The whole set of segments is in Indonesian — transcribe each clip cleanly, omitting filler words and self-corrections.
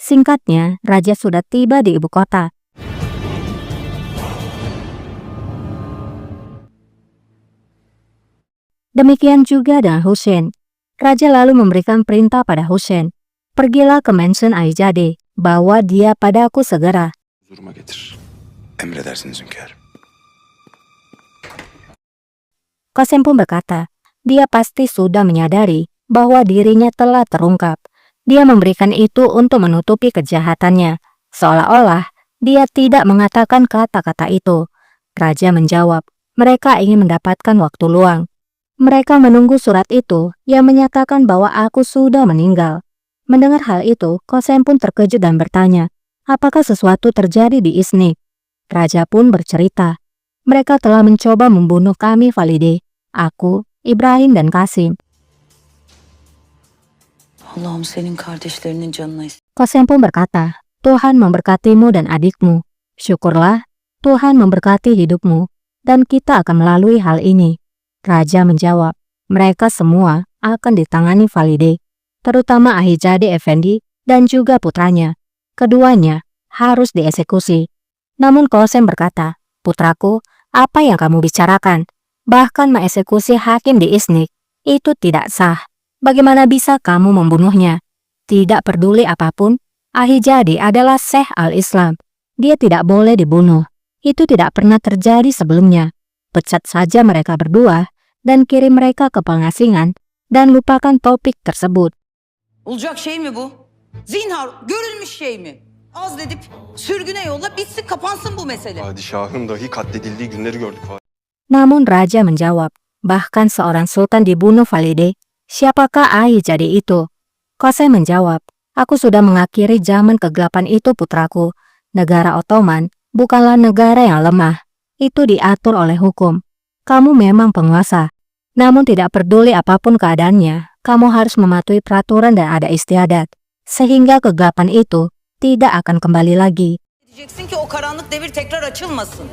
Singkatnya, raja sudah tiba di ibu kota. Demikian juga dengan Hussein. Raja lalu memberikan perintah pada Hussein, "Pergilah ke mansion Ayizade, bawa dia padaku segera." Huzuruma getir. Emredersiniz hünkârım. Qasim pun berkata, dia pasti sudah menyadari bahwa dirinya telah terungkap. Dia memberikan itu untuk menutupi kejahatannya, seolah-olah dia tidak mengatakan kata-kata itu. Raja menjawab, mereka ingin mendapatkan waktu luang. Mereka menunggu surat itu yang menyatakan bahwa aku sudah meninggal. Mendengar hal itu, Qasim pun terkejut dan bertanya, apakah sesuatu terjadi di Iznik? Raja pun bercerita, mereka telah mencoba membunuh kami Valide, aku, Ibrahim dan Qasim. Allah'ım senin kardeşlerinin canına Qasim pun berkata, Tuhan memberkatimu dan adikmu. Syukurlah, Tuhan memberkati hidupmu, dan kita akan melalui hal ini. Raja menjawab, mereka semua akan ditangani Valide, terutama Ahijade Effendi dan juga putranya. Keduanya harus dieksekusi. Namun Qasim berkata, putraku, apa yang kamu bicarakan? Bahkan mengeksekusi hakim di Iznik, itu tidak sah. Bagaimana bisa kamu membunuhnya? Tidak peduli apapun, Ahijade adalah Syekh al-Islam. Dia tidak boleh dibunuh. Itu tidak pernah terjadi sebelumnya. Pecat saja mereka berdua dan kirim mereka ke pengasingan dan lupakan topik tersebut. Olacak şey mi bu? Zinhar görülmüş şey mi? Azledip sürgüne yolla bitsin kapansın bu mesele. Padişahın dahi katledildiği günleri gördük. Namun raja menjawab, bahkan seorang sultan dibunuh Valide. Siapakah Ahijade itu? Qasim menjawab, aku sudah mengakhiri zaman kegelapan itu putraku. Negara Ottoman bukanlah negara yang lemah. Itu diatur oleh hukum. Kamu memang penguasa. Namun tidak peduli apapun keadaannya, kamu harus mematuhi peraturan dan ada istiadat. Sehingga kegelapan itu tidak akan kembali lagi. Diyeceksin ki o karanlık devir tekrar açılmasın.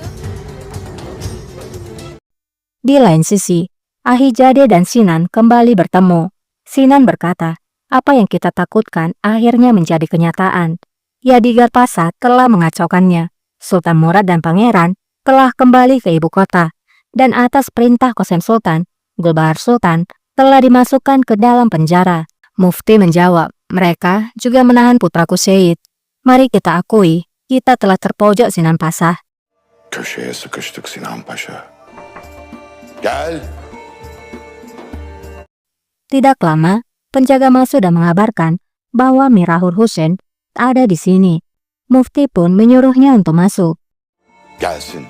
Di lain sisi, Ahijade dan Sinan kembali bertemu. Sinan berkata, apa yang kita takutkan akhirnya menjadi kenyataan. Yadigar Pasha telah mengacaukannya. Sultan Murad dan Pangeran telah kembali ke ibu kota. Dan atas perintah Qasim Sultan, Gulbahar Sultan telah dimasukkan ke dalam penjara. Mufti menjawab, mereka juga menahan putraku Syed. Mari kita akui, kita telah terpojok Sinan Pasha. Köşeye sıkıştık Sinan Paşa. Gel. Tidak lama, penjaga masuk dan mengabarkan bahwa Mirahur Hussein ada di sini. Mufti pun menyuruhnya untuk masuk. Gelsin.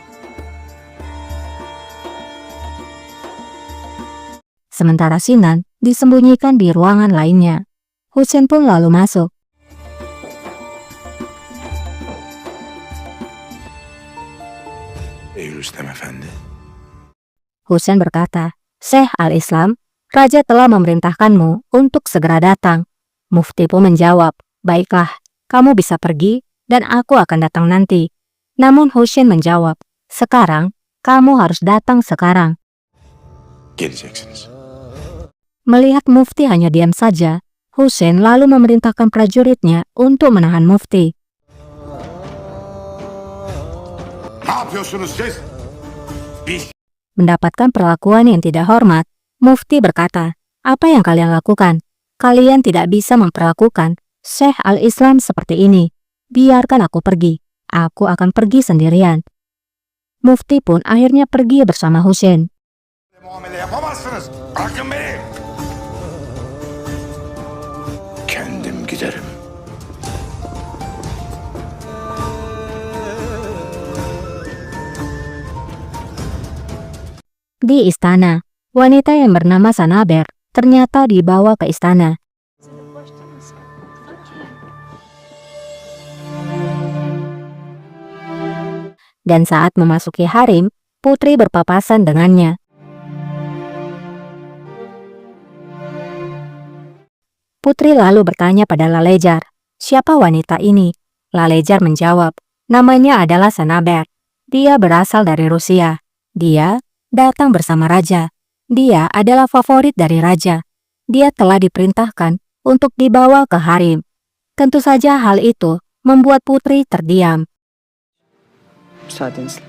Sementara Sinan disembunyikan di ruangan lainnya. Hussein pun lalu masuk. Ey Rüstem Efendi. Hussein berkata, Syekh al-Islam, Raja telah memerintahkanmu untuk segera datang. Mufti pun menjawab, baiklah, kamu bisa pergi dan aku akan datang nanti. Namun Hussein menjawab, sekarang, kamu harus datang sekarang. Geleceksiniz. Melihat Mufti hanya diam saja, Hussein lalu memerintahkan prajuritnya untuk menahan Mufti. Ne yapıyorsunuz siz? Mendapatkan perlakuan yang tidak hormat, Mufti berkata, apa yang kalian lakukan? Kalian tidak bisa memperlakukan Syekh al-Islam seperti ini. Biarkan aku pergi. Aku akan pergi sendirian. Mufti pun akhirnya pergi bersama Hussein. Muamele yapamazsınız. Bırakın beni. Kendim giderim. Di istana, wanita yang bernama Sanaber ternyata dibawa ke istana. Dan saat memasuki harem, putri berpapasan dengannya. Putri lalu bertanya pada Lalejar, siapa wanita ini? Lalejar menjawab, namanya adalah Sanaber. Dia berasal dari Rusia. Dia datang bersama raja. Dia adalah favorit dari raja. Dia telah diperintahkan untuk dibawa ke harem. Tentu saja hal itu membuat Putri terdiam. Müsaadenizle.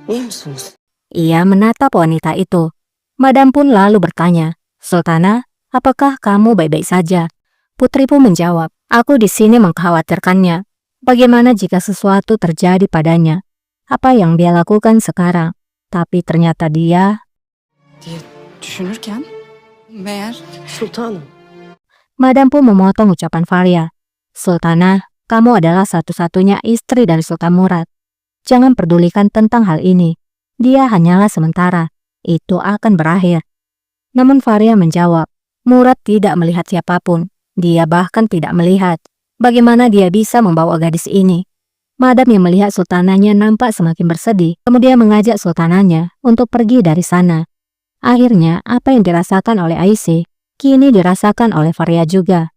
İyi misiniz? Ia menatap wanita itu. Madam pun lalu bertanya, "Sultana, apakah kamu baik-baik saja?" Putri pun menjawab, "Aku di sini mengkhawatirkannya. Bagaimana jika sesuatu terjadi padanya? Apa yang dia lakukan sekarang?" Tapi ternyata dia... Diye düşünürken meğer sultanım. Madam pun memotong ucapan Faria. "Sultana, kamu adalah satu-satunya istri dari Sultan Murad. Jangan pedulikan tentang hal ini. Dia hanyalah sementara. Itu akan berakhir." Namun Faria menjawab, "Murad tidak melihat siapapun. Dia bahkan tidak melihat. Bagaimana dia bisa membawa gadis ini?" Madam yang melihat sultananya nampak semakin bersedih, kemudian mengajak sultananya untuk pergi dari sana. Akhirnya, apa yang dirasakan oleh Aisyah, kini dirasakan oleh Faria juga.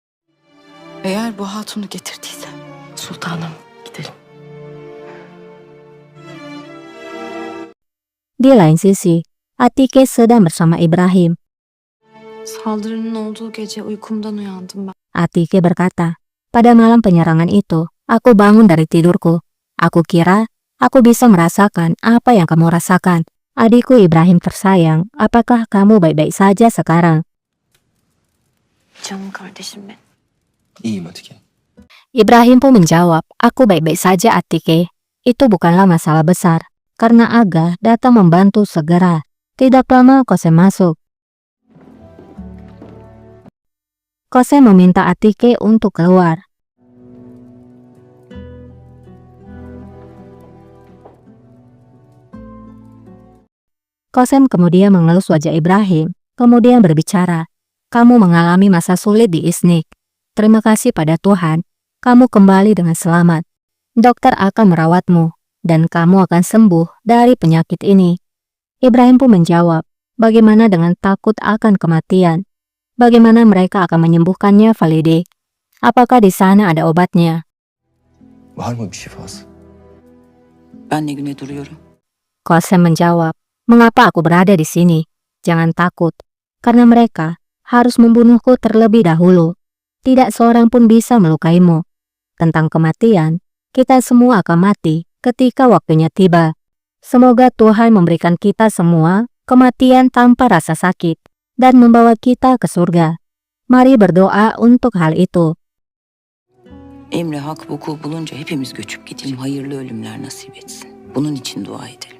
Eğer bu hatunu getirdiyse sultanım gidelim. Di lain sisi, Atike sedang bersama Ibrahim. Saldırının olduğu gece uykumdan uyandım ben. Atike berkata, "Pada malam penyerangan itu, aku bangun dari tidurku. Aku kira aku bisa merasakan apa yang kamu rasakan. Adikku Ibrahim tersayang, apakah kamu baik-baik saja sekarang?" Canım kardeşim benim. İyiyim Atike. Ibrahim pun menjawab, "Aku baik-baik saja, Atike. Itu bukanlah masalah besar, karena Aga datang membantu segera. Tidak lama Kosem masuk." Kosem meminta Atike untuk keluar. Kosem kemudian mengelus wajah Ibrahim, kemudian berbicara, "Kamu mengalami masa sulit di Iznik. Terima kasih pada Tuhan, kamu kembali dengan selamat. Dokter akan merawatmu, dan kamu akan sembuh dari penyakit ini." Ibrahim pun menjawab, "Bagaimana dengan takut akan kematian? Bagaimana mereka akan menyembuhkannya, Valide? Apakah di sana ada obatnya?" Var mı bir şifası? Ben ne güne duruyorum? Kosem menjawab, "Mengapa aku berada di sini? Jangan takut, karena mereka harus membunuhku terlebih dahulu. Tidak seorang pun bisa melukaimu. Tentang kematian, kita semua akan mati ketika waktunya tiba. Semoga Tuhan memberikan kita semua kematian tanpa rasa sakit dan membawa kita ke surga. Mari berdoa untuk hal itu." Emre hak vuku bulunca hepimiz göçüp gidelim. Hayırlı ölümler nasip etsin. Bunun için dua edelim.